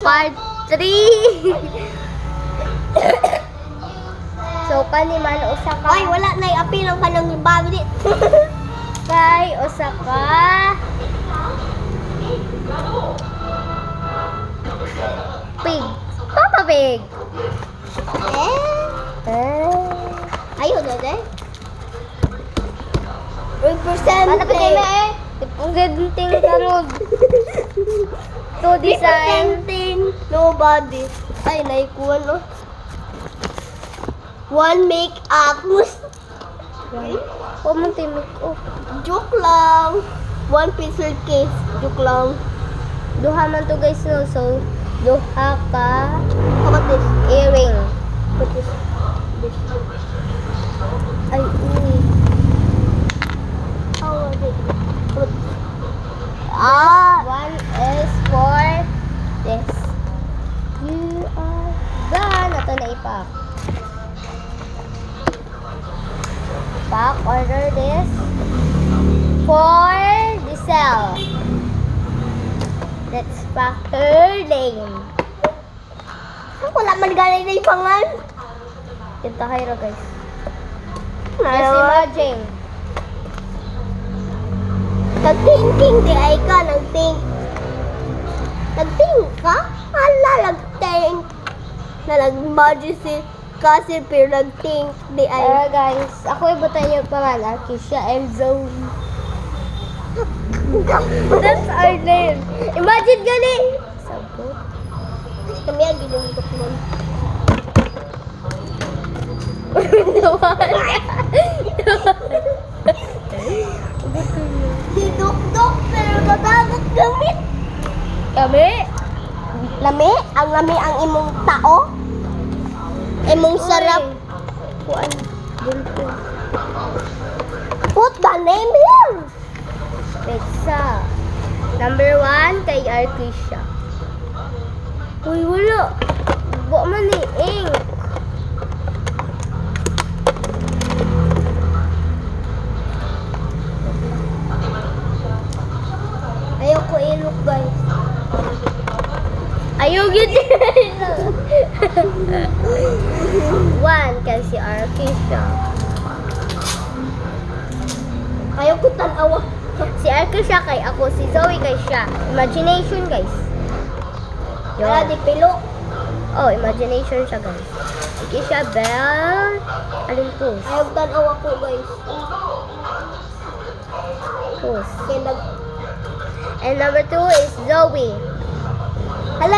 Part 3. So kani man usa ka. Ay, wala na i-appeal ka ng bandit. Kay usa ka. Pig. Papa Pig. Ayaw na din. Ano pa kayo na eh? Ang ganting karod. To design. Representing nobody. Ay, naikuha no. One make-up. Pumunti make up. Joke lang. One pencil case. Joke lang. Duha man to guys no. So, duha ka How about this? earring. What is this? Ay, uy. How about it? One is for this. You are done. Ito na ipak. Pack, order this for the cell. Let's pack her name. Wala man galing na ipangan. Kita kayo guys. Just imagine. Nag-thinking di ay ka. Nag-think. Nag-think ka? Hala, nag-think. Na nag-imagine si kasi pero nag-think di ay. Pero guys, ako ibutan yung pangalan. Kisha and Zoe. That's our name. Imagine gani. Sabot. Kami ang ginundok nun. Si Dok-Dok pero matagot gamit. Kami? Lami? Ang lami ang imong tao? Imong sarap. Kuan. Dito. Put the name here. Pizza. Number 1 kay Arkisha. Uy, wala. Buwa man ni ink. Ayaw ko i-look guys. Ayaw yun. 1 kay si Arkisha. Ayaw ko tanawa. Si Arkisha kay ako. Si Zoe kay siya. Imagination guys. Wala di pilo. Oh, imagination siya guys. Arkisha, Belle. Alin po? Ayaw tanawa ko guys. Pose. Kaya nag... And number 2 is Zoe. Hala,